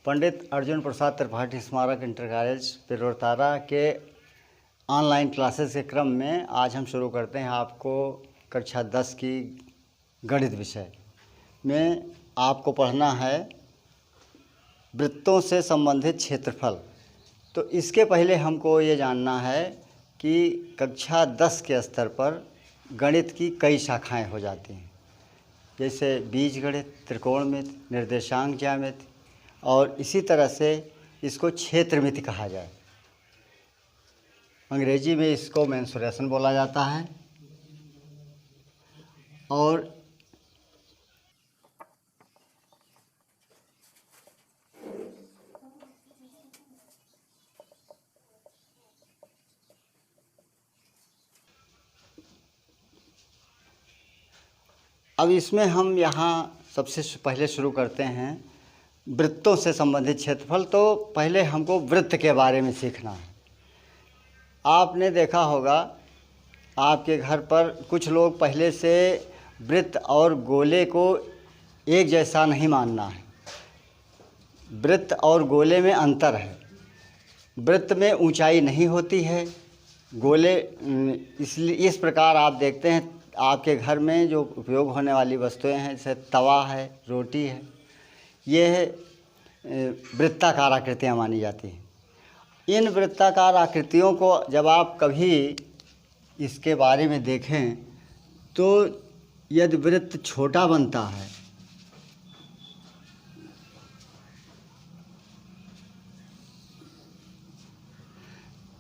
पंडित अर्जुन प्रसाद त्रिपाठी स्मारक inter college पिरोरतारा के online classes के क्रम में आज हम शुरू करते हैं आपको कक्षा 10 की गणित विषय में आपको पढ़ना है वृत्तों से संबंधित क्षेत्रफल। तो इसके पहले हमको ये जानना है कि कक्षा 10 के स्तर पर गणित की कई शाखाएं हो जाती हैं, जैसे बीजगणित, त्रिकोणमिति, निर्देशांक ज्यामिति और इसी तरह से इसको क्षेत्रमिति कहा जाए। अंग्रेजी में इसको मेंसुरेशन बोला जाता है। और अब इसमें हम यहाँ सबसे पहले शुरू करते हैं वृत्तों से संबंधित क्षेत्रफल। तो पहले हमको वृत्त के बारे में सीखना है। आपने देखा होगा आपके घर पर कुछ लोग पहले से वृत्त और गोले को एक जैसा नहीं मानना है। वृत्त और गोले में अंतर है। वृत्त में ऊंचाई नहीं होती है, गोले इसलिए इस प्रकार आप देखते हैं आपके घर में जो उपयोग होने वाली वस्तुएं हैं, जैसे तवा है, रोटी है, ये वृत्ताकार आकृतियाँ मानी जाती हैं। इन वृत्ताकार आकृतियों को जब आप कभी इसके बारे में देखें तो यदि वृत्त छोटा बनता है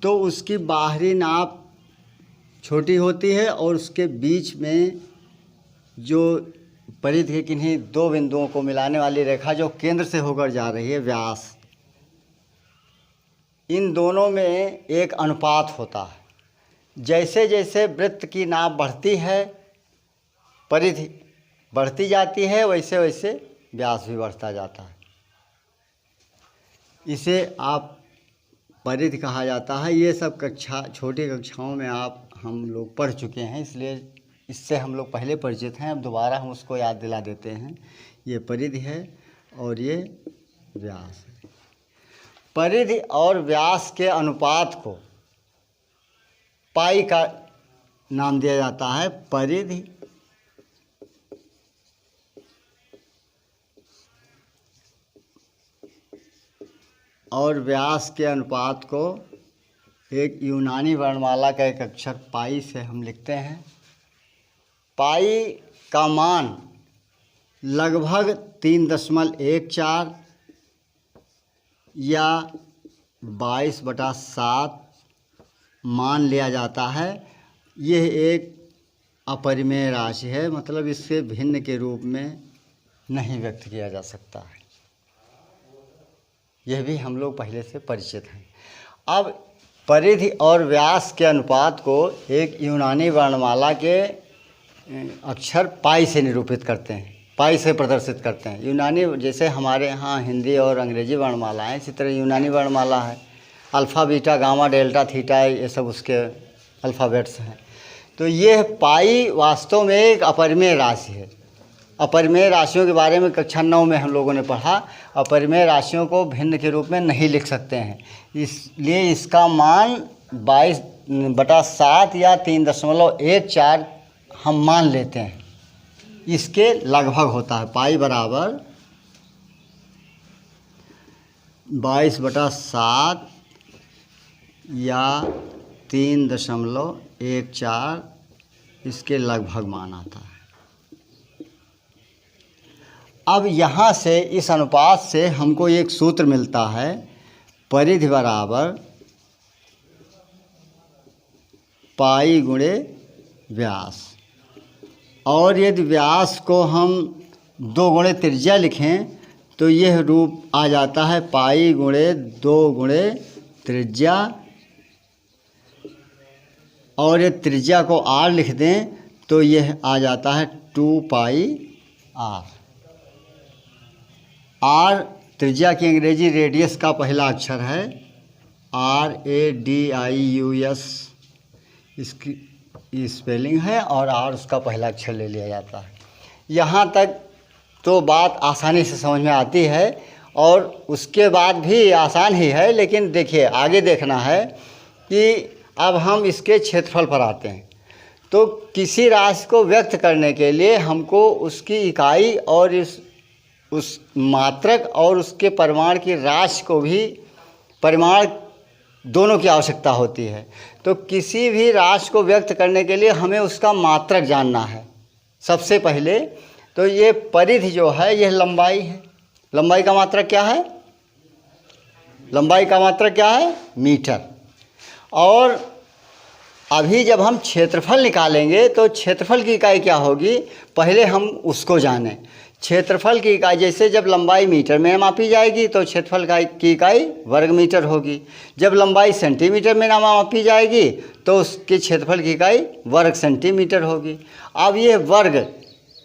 तो उसकी बाहरी नाप छोटी होती है और उसके बीच में जो परिधि के किन्हीं दो बिंदुओं को मिलाने वाली रेखा जो केंद्र से होकर जा रही है, व्यास, इन दोनों में एक अनुपात होता है। जैसे जैसे वृत्त की नाप बढ़ती है, परिधि बढ़ती जाती है, वैसे वैसे व्यास भी बढ़ता जाता है। इसे आप परिधि कहा जाता है। ये सब छोटी कक्षाओं में हम लोग पढ़ चुके हैं, इसलिए इससे हम लोग पहले परिचित हैं। अब दोबारा हम उसको याद दिला देते हैं। ये परिधि है और ये व्यास है। परिधि और व्यास के अनुपात को पाई का नाम दिया जाता है। परिधि और व्यास के अनुपात को एक यूनानी वर्णमाला का एक अक्षर पाई से हम लिखते हैं। पाई का मान लगभग 3.14 या 22/7 मान लिया जाता है। यह एक अपरिमेय राशि है, मतलब इससे भिन्न के रूप में नहीं व्यक्त किया जा सकता है। यह भी हम लोग पहले से परिचित हैं। अब परिधि और व्यास के अनुपात को एक यूनानी वर्णमाला के अक्षर पाई से निरूपित करते हैं, पाई से प्रदर्शित करते हैं। यूनानी, जैसे हमारे यहाँ हिंदी और अंग्रेजी वर्णमाला है, इसी तरह यूनानी वर्णमाला है। Alpha, beta, gamma, delta, theta, ये सब उसके अल्फ़ाबेट्स हैं। तो ये पाई वास्तव में एक अपरिमेय राशि है। अपरिमेय राशियों के बारे में कक्षा 9 में हम लोगों ने पढ़ा। अपरिमेय राशियों को भिन्न के रूप में नहीं लिख सकते हैं, इसलिए इसका मान 22/7 या 3.14 हम मान लेते हैं। इसके लगभग होता है। पाई बराबर 22/7 या 3.14 इसके लगभग मान आता है। अब यहाँ से इस अनुपात से हमको एक सूत्र मिलता है, परिधि बराबर पाई गुणे व्यास। और यदि व्यास को हम 2 गुणे त्रिज्या लिखें तो यह रूप आ जाता है पाई गुणे 2 गुणे त्रिज्या। और ये त्रिज्या को r लिख दें तो यह आ जाता है 2 पाई r। r त्रिज्या की अंग्रेजी रेडियस का पहला अक्षर है, RADIUS इसकी स्पेलिंग है, और r उसका पहला अक्षर ले लिया जाता है। यहाँ तक तो बात आसानी से समझ में आती है। और उसके बाद भी आसान ही है, लेकिन देखिए आगे देखना है कि अब हम इसके क्षेत्रफल पर आते हैं। तो किसी राशि को व्यक्त करने के लिए हमको उसकी इकाई और उस मात्रक और उसके परिमाण की राशि को भी, परिमाण दोनों की आवश्यकता होती है। तो किसी भी राशि को व्यक्त करने के लिए हमें उसका मात्रक जानना है सबसे पहले। तो ये परिधि जो है यह लंबाई है। लंबाई का मात्रक क्या है? लंबाई का मात्रक क्या है? मीटर। और अभी जब हम क्षेत्रफल निकालेंगे तो क्षेत्रफल की इकाई क्या होगी, पहले हम उसको जानें। क्षेत्रफल की इकाई, जैसे जब लंबाई मीटर में मापी जाएगी तो क्षेत्रफल की इकाई वर्ग मीटर होगी। जब लंबाई सेंटीमीटर में मापी जाएगी तो उसके क्षेत्रफल की इकाई वर्ग सेंटीमीटर होगी। अब ये वर्ग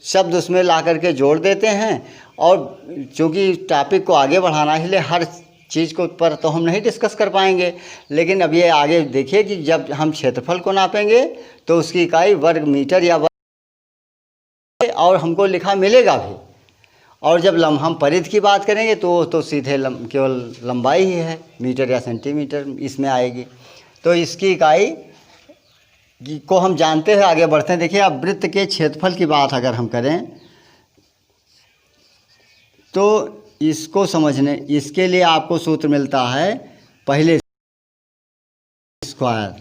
शब्द उसमें ला करके जोड़ देते हैं, और चूँकि टॉपिक को आगे बढ़ाना है इसलिए हर चीज़ को पर तो हम नहीं डिस्कस कर पाएंगे, लेकिन अब ये आगे देखिए कि जब हम क्षेत्रफल को नापेंगे तो उसकी इकाई वर्ग मीटर या वर्ग, और हमको लिखा मिलेगा भी। और जब हम परिधि की बात करेंगे तो सीधे केवल लंबाई ही है, मीटर या सेंटीमीटर इसमें आएगी। तो इसकी इकाई को हम जानते हैं, आगे बढ़ते हैं। देखिए अब वृत्त के क्षेत्रफल की बात अगर हम करें तो इसको समझने, इसके लिए आपको सूत्र मिलता है पहले स्क्वायर,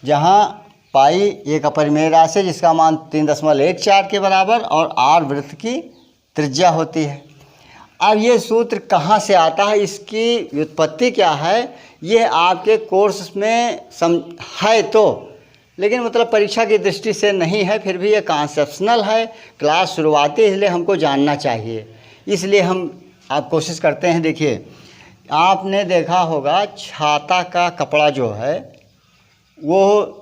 जहाँ पाई एक अपरिमेय राशि जिसका मान 3.14 के बराबर और r वृत्त की त्रिज्या होती है। अब ये सूत्र कहाँ से आता है, इसकी व्युत्पत्ति क्या है, ये आपके कोर्स में है तो, लेकिन मतलब परीक्षा की दृष्टि से नहीं है, फिर भी ये कॉन्सेप्शनल है, क्लास शुरुआती है, इसलिए हमको जानना चाहिए, इसलिए हम आप कोशिश करते हैं। देखिए आपने देखा होगा छाता का कपड़ा जो है, वो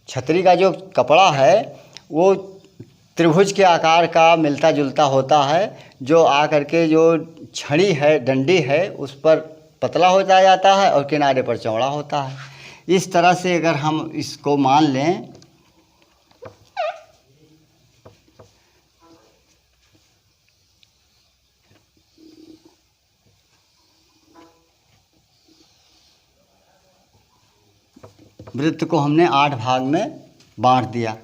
छतरी का जो कपड़ा है वो त्रिभुज के आकार का मिलता जुलता होता है, जो आकर के जो छड़ी है, डंडी है, उस पर पतला होता जाता है और किनारे पर चौड़ा होता है। इस तरह से अगर हम इसको मान लें वृत्त को हमने 8 भाग में बांट दिया,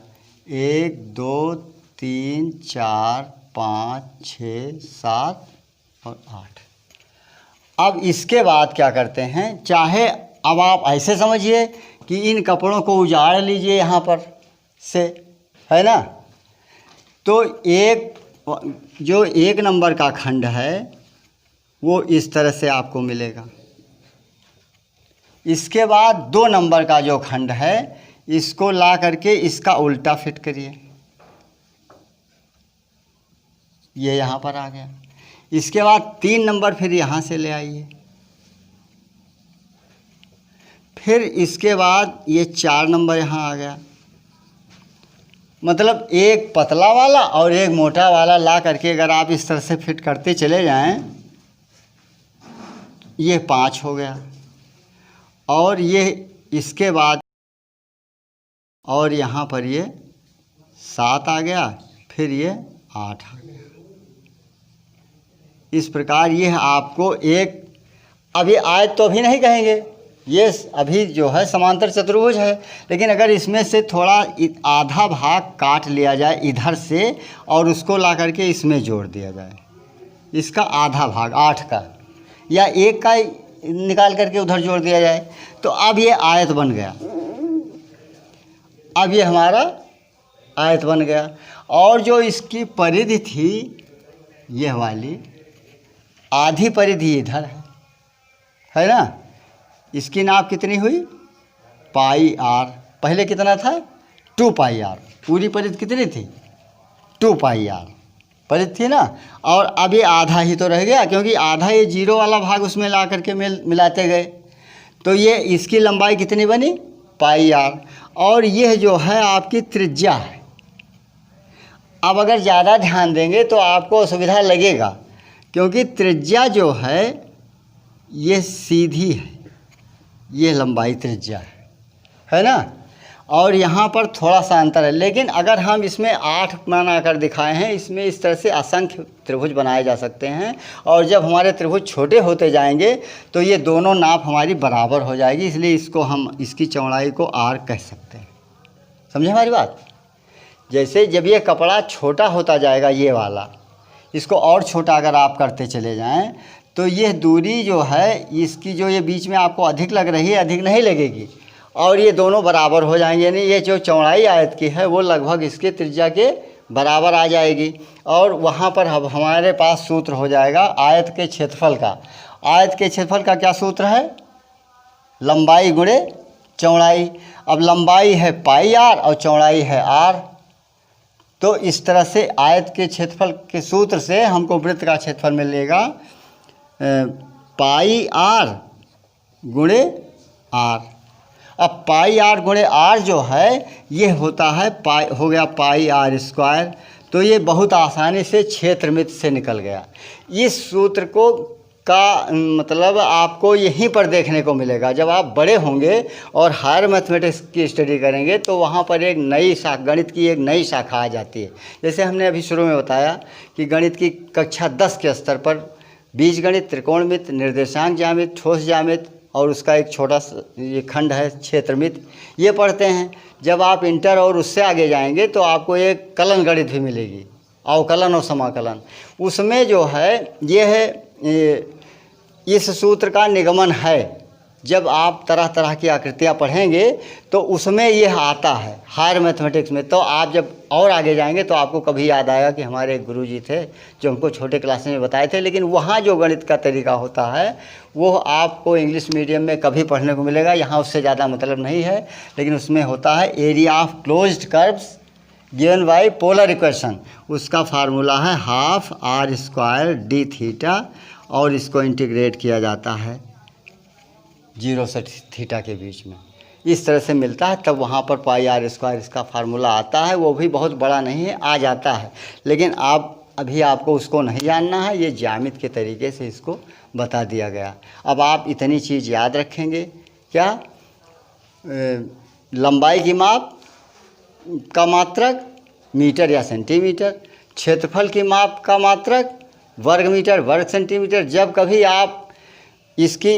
1 2 3 4 5 6 7 और 8। अब इसके बाद क्या करते हैं, चाहे अब आप ऐसे समझिए कि इन कपड़ों को उजाड़ लीजिए यहाँ पर से, है ना, तो जो 1 नंबर का खंड है वो इस तरह से आपको मिलेगा। इसके बाद 2 नंबर का जो खंड है इसको ला करके इसका उल्टा फिट करिए, ये यहाँ पर आ गया। इसके बाद 3 नंबर फिर यहाँ से ले आइए, फिर इसके बाद ये 4 नंबर यहाँ आ गया। मतलब एक पतला वाला और एक मोटा वाला ला करके अगर आप इस तरह से फिट करते चले जाएं, ये 5 हो गया, और ये इसके बाद और यहाँ पर ये 7 आ गया, फिर ये 8 आ गया। इस प्रकार ये आपको एक, अभी आयत तो अभी नहीं कहेंगे, ये अभी जो है समांतर चतुर्भुज है, लेकिन अगर इसमें से थोड़ा आधा भाग काट लिया जाए इधर से और उसको ला करके इसमें जोड़ दिया जाए, इसका आधा भाग 8 का या 1 का निकाल करके उधर जोड़ दिया जाए, तो अब ये आयत बन गया। अब ये हमारा आयत बन गया। और जो इसकी परिधि थी यह वाली, आधी परिधि इधर है ना, इसकी नाप कितनी हुई, पाई r। पहले कितना था, 2 पाई r। पूरी परिधि कितनी थी, 2 पाई r परिधि थी ना। और अब ये आधा ही तो रह गया, क्योंकि आधा ये 0 वाला भाग उसमें ला करके मिलाते गए, तो ये इसकी लंबाई कितनी बनी, पाई r। और यह जो है आपकी त्रिज्या है। अब अगर ज़्यादा ध्यान देंगे तो आपको असुविधा लगेगा, क्योंकि त्रिज्या जो है ये सीधी है, ये लंबाई त्रिज्या है ना। और यहाँ पर थोड़ा सा अंतर है। लेकिन अगर हम इसमें 8 बनाकर दिखाए हैं, इसमें इस तरह से असंख्य त्रिभुज बनाए जा सकते हैं। और जब हमारे त्रिभुज छोटे होते जाएंगे तो ये दोनों नाप हमारी बराबर हो जाएगी, इसलिए इसको हम इसकी चौड़ाई को आर कह सकते हैं। समझे हमारी बात? जैसे जब ये कपड़ा छोटा होता जाएगा, ये वाला, इसको और छोटा अगर आप करते चले जाएं तो ये दूरी जो है इसकी, जो ये बीच में आपको अधिक लग रही है, अधिक नहीं लगेगी और ये दोनों बराबर हो जाएंगे। यानी ये जो चौड़ाई आयत की है वो लगभग इसके त्रिज्या के बराबर आ जाएगी। और वहाँ पर अब हमारे पास सूत्र हो जाएगा आयत के क्षेत्रफल का। आयत के क्षेत्रफल का क्या सूत्र है? लंबाई गुणे चौड़ाई। अब लंबाई है पाई आर और चौड़ाई है आर। तो इस तरह से आयत के क्षेत्रफल के सूत्र से हमको वृत्त का क्षेत्रफल मिलेगा पाई आर गुणे आर। अब पाई आर गुणे आर जो है ये होता है पाई, हो गया पाई आर स्क्वायर। तो ये बहुत आसानी से क्षेत्रमित से निकल गया। इस सूत्र को का मतलब आपको यहीं पर देखने को मिलेगा। जब आप बड़े होंगे और हायर मैथमेटिक्स की स्टडी करेंगे तो वहाँ पर एक नई गणित की एक नई शाखा आ जाती है। जैसे हमने अभी शुरू में बताया कि गणित की कक्षा 10 के स्तर पर बीजगणित, त्रिकोणमिति, निर्देशांक ज्यामिति, ठोस ज्यामिति और उसका एक छोटा ये खंड है क्षेत्रमिति, ये पढ़ते हैं। जब आप इंटर और उससे आगे जाएंगे तो आपको एक कलन गणित भी मिलेगी, अवकलन और समाकलन। उसमें जो है ये है इस सूत्र का निगमन है। जब आप तरह तरह की आकृतियाँ पढ़ेंगे तो उसमें यह आता है हायर मैथमेटिक्स में। तो आप जब और आगे जाएंगे तो आपको कभी याद आएगा कि हमारे एक गुरुजी थे जो हमको छोटे क्लास में बताए थे। लेकिन वहाँ जो गणित का तरीका होता है वो आपको इंग्लिश मीडियम में कभी पढ़ने को मिलेगा। यहाँ उससे ज़्यादा मतलब नहीं है, लेकिन उसमें होता है area of closed curves given by polar equation. उसका फार्मूला है half r square d theta और इसको इंटीग्रेट किया जाता है 0 से थीटा के बीच में। इस तरह से मिलता है, तब वहाँ पर पाई आर स्क्वायर इसका फार्मूला आता है। वो भी बहुत बड़ा नहीं है, आ जाता है, लेकिन अभी आपको उसको नहीं जानना है। ये ज्यामिति के तरीके से इसको बता दिया गया। अब आप इतनी चीज़ याद रखेंगे, क्या लंबाई की माप का मात्रक मीटर या सेंटीमीटर, क्षेत्रफल की माप का मात्रक वर्ग मीटर, वर्ग सेंटीमीटर। जब कभी आप इसकी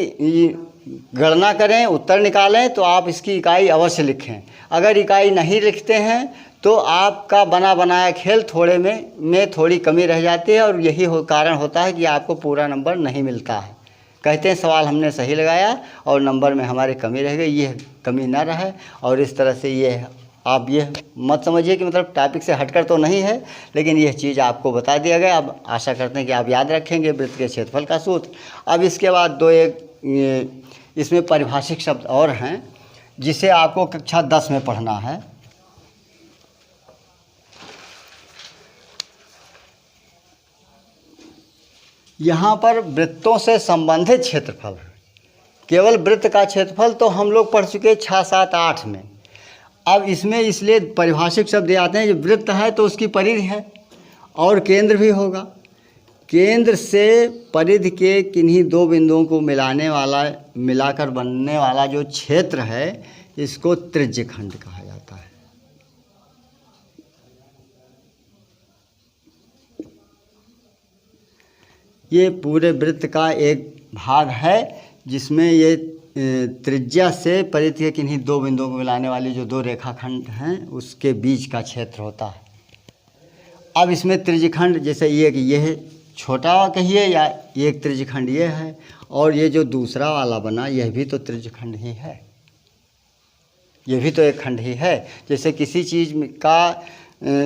गणना करें, उत्तर निकालें, तो आप इसकी इकाई अवश्य लिखें। अगर इकाई नहीं लिखते हैं तो आपका बना बनाया खेल थोड़े में थोड़ी कमी रह जाती है और यही कारण होता है कि आपको पूरा नंबर नहीं मिलता है। कहते हैं सवाल हमने सही लगाया और नंबर में हमारी कमी रह गई, ये कमी ना रहे। और इस तरह से ये आप ये मत समझिए कि मतलब टॉपिक से हटकर तो नहीं है, लेकिन यह चीज़ आपको बता दिया गया। अब आशा करते हैं कि आप याद रखेंगे वृत्त के क्षेत्रफल का सूत्र। अब इसके बाद इसमें परिभाषिक शब्द और हैं जिसे आपको कक्षा 10 में पढ़ना है। यहाँ पर वृत्तों से संबंधित क्षेत्रफल, केवल वृत्त का क्षेत्रफल तो हम लोग पढ़ चुके 6, 7, 8 में। अब इसमें इसलिए परिभाषिक शब्द आते हैं, जब वृत्त है तो उसकी परिधि है और केंद्र भी होगा। केंद्र से परिधि के किन्हीं दो बिंदुओं को मिलाकर बनने वाला जो क्षेत्र है इसको त्रिज्यखंड कहा जाता है। ये पूरे वृत्त का एक भाग है जिसमें ये त्रिज्या से परिधि के किन्हीं दो बिंदुओं को मिलाने वाली जो दो रेखाखंड हैं उसके बीच का क्षेत्र होता है। अब इसमें त्रिज्यखंड जैसे ये छोटा कहिए या एक त्रिज्यखंड ये है और ये जो दूसरा वाला बना यह भी तो त्रिज्यखंड ही है, यह भी तो एक खंड ही है। जैसे किसी चीज़ का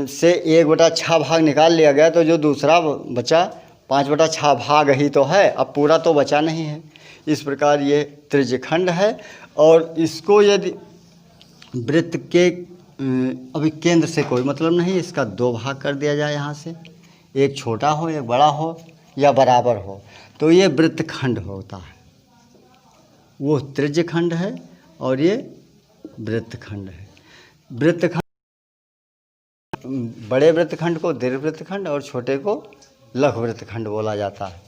से 1/6 भाग निकाल लिया गया तो जो दूसरा बचा 5/6 भाग ही तो है, अब पूरा तो बचा नहीं है। इस प्रकार ये त्रिज्यखंड है और इसको यदि वृत्त के अभी केंद्र से कोई मतलब नहीं, इसका 2 भाग कर दिया जाए यहाँ से, एक छोटा हो एक बड़ा हो या बराबर हो, तो ये वृत्तखंड होता है। वो त्रिज्यखंड है और ये वृत्तखंड है। वृत्तखंड, बड़े वृत्तखंड को दीर्घ वृत्तखंड और छोटे को लघु वृत्तखंड बोला जाता है।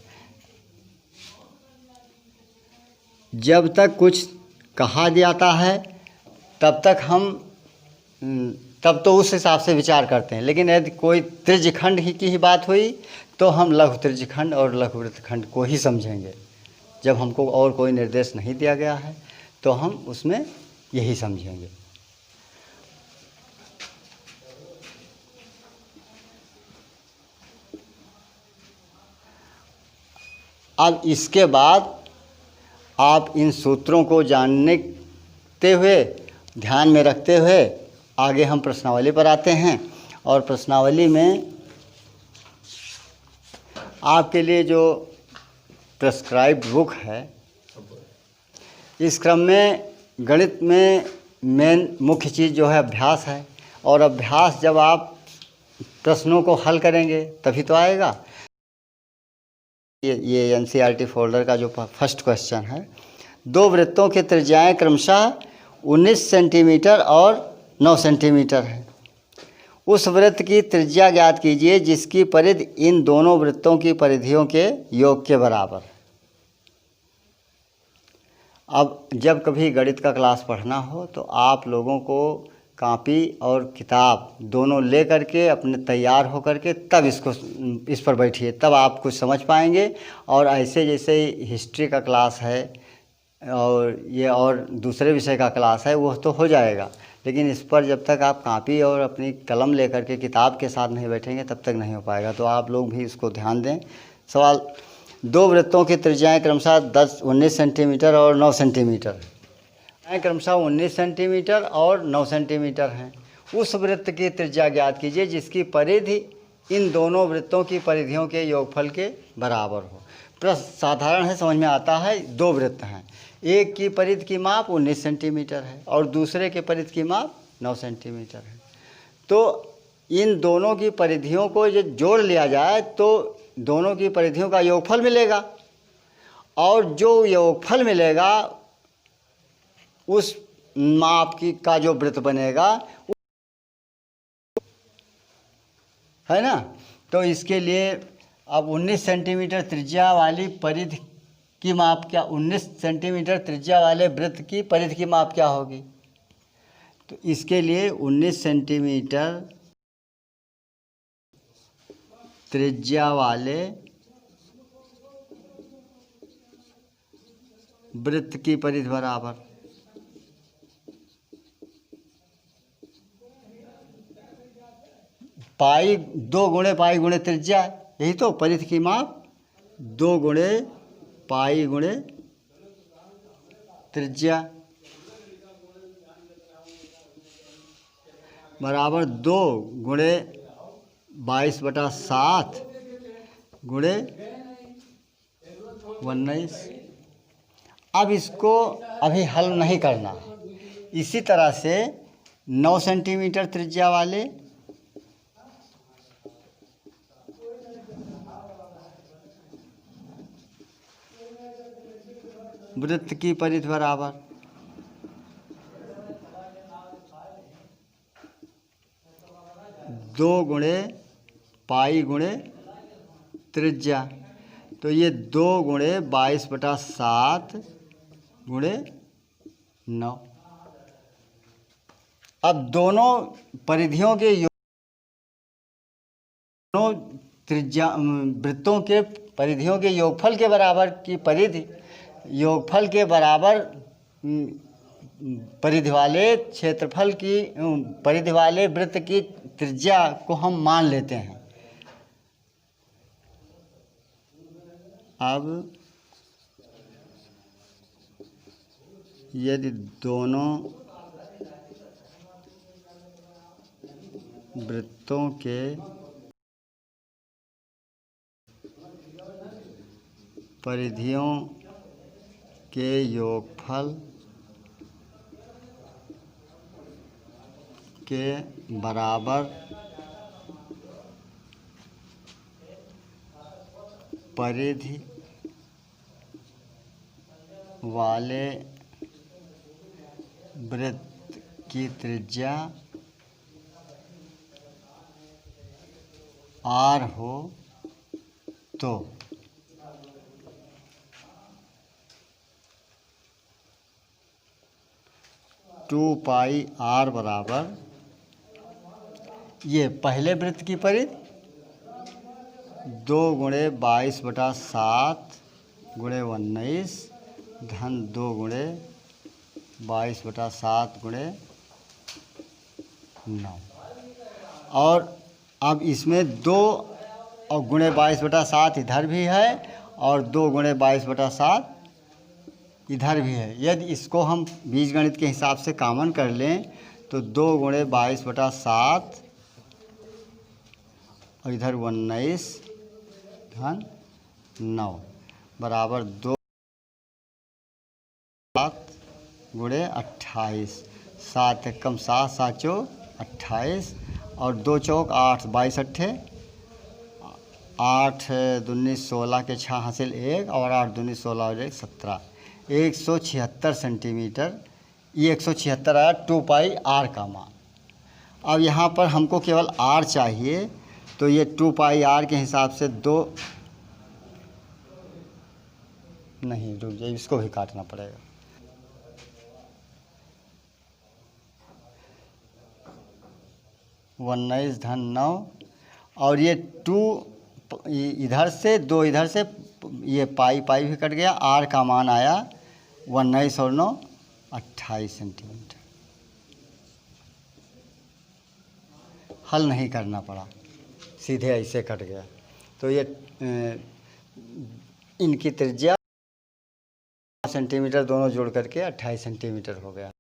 जब तक कुछ कहा जाता है तब तक हम तब तो उस हिसाब से विचार करते हैं। लेकिन यदि कोई त्रिज्यखंड ही की ही बात हुई तो हम लघु त्रिज्यखंड और लघु वृत्तखंड को ही समझेंगे। जब हमको और कोई निर्देश नहीं दिया गया है तो हम उसमें यही समझेंगे। अब इसके बाद आप इन सूत्रों को जानते हुए, ध्यान में रखते हुए आगे हम प्रश्नावली पर आते हैं। और प्रश्नावली में आपके लिए जो प्रेस्क्राइब्ड बुक है, इस क्रम में गणित में मेन मुख्य चीज़ जो है अभ्यास है। और अभ्यास जब आप प्रश्नों को हल करेंगे तभी तो आएगा। ये एनसीईआरटी फोल्डर का जो फर्स्ट क्वेश्चन है, 2 वृत्तों के त्रिज्याएं क्रमशः 19 सेंटीमीटर और 9 सेंटीमीटर है। उस वृत्त की त्रिज्या ज्ञात कीजिए जिसकी परिधि इन दोनों वृत्तों की परिधियों के योग के बराबर है। अब जब कभी गणित का क्लास पढ़ना हो तो आप लोगों को कॉपी और किताब दोनों ले करके अपने तैयार हो करके तब इस पर बैठिए, तब आप कुछ समझ पाएंगे। और ऐसे जैसे हिस्ट्री का क्लास है और ये और दूसरे विषय का क्लास है वो तो हो जाएगा, लेकिन इस पर जब तक आप कॉपी और अपनी कलम लेकर के किताब के साथ नहीं बैठेंगे तब तक नहीं हो पाएगा। तो आप लोग भी इसको ध्यान दें। सवाल, 2 वृत्तों की त्रिज्याएं क्रमशः 19 सेंटीमीटर और 9 सेंटीमीटर, क्रमशः 19 सेंटीमीटर और 9 सेंटीमीटर हैं। उस वृत्त की त्रिज्या ज्ञात कीजिए जिसकी परिधि इन दोनों वृत्तों की परिधियों के योगफल के बराबर हो। प्रश्न साधारण है, समझ में आता है। 2 वृत्त हैं, एक की परिधि की माप 19 सेंटीमीटर है और दूसरे के परिधि की माप 9 सेंटीमीटर है। तो इन दोनों की परिधियों को जो जोड़ लिया जाए तो दोनों की परिधियों का योगफल मिलेगा, और जो योगफल मिलेगा उस माप की का जो वृत्त बनेगा, है ना। तो इसके लिए अब 19 सेंटीमीटर त्रिज्या वाली परिधि की माप क्या, 19 सेंटीमीटर त्रिज्या वाले वृत्त की परिधि की माप क्या होगी। तो इसके लिए 19 सेंटीमीटर त्रिज्या वाले वृत्त की परिधि बराबर पाई 2 गुणे पाई गुणे त्रिज्या, यही तो परिधि की माप 2 गुणे पाई गुणे त्रिज्या बराबर 2 गुणे 22/7 गुणे 19। अब इसको अभी हल नहीं करना। इसी तरह से 9 सेंटीमीटर त्रिज्या वाले वृत्त की परिधि बराबर 2 गुणे पाई गुणे त्रिज्या। तो ये 2 गुणे 22/7 गुणे 9। अब दोनों परिधियों के दोनों त्रिज्या वृत्तों के परिधियों के योगफल के बराबर की परिधि, योगफल के बराबर परिधि वाले क्षेत्रफल की परिधि वाले वृत्त की त्रिज्या को हम मान लेते हैं। अब यदि दोनों वृत्तों के परिधियों के योगफल के बराबर परिधि वाले वृत्त की त्रिज्या r हो तो टू पाई r बराबर ये पहले वृत्त की परिधि 2 गुणे 22/7 गुणे 19 धन 2 गुणे 22/7 गुणे 9। और अब इसमें 2 और गुणे 22/7 इधर भी है और 2 गुणे 22/7 इधर भी है। यदि इसको हम बीजगणित के हिसाब से कॉमन कर लें तो 2 गुणे 22/7 और इधर 19 धन 9 बराबर 2 7 गुणे 28। 7 कम 7 7 चौक 28 और 2 चौक 8 22 अट्ठे 8 दूनी 16 के 6 हासिल 1 और 8 दूनी 16 और 1 17 176 सेंटीमीटर। ये 176 आया 2 पाई आर का मान। अब यहाँ पर हमको केवल आर चाहिए तो ये 2 पाई आर के हिसाब से 2 नहीं, रुक जाइए, इसको भी काटना पड़ेगा। उन्नीस धन 9 और ये 2 इधर से 2 इधर से, ये पाई पाई भी कट गया। आर का मान आया 19 और 9 28 सेंटीमीटर। हल नहीं करना पड़ा, सीधे ऐसे कट गया। तो ये इनकी त्रिज्या सेंटीमीटर दोनों जोड़ करके 28 सेंटीमीटर हो गया।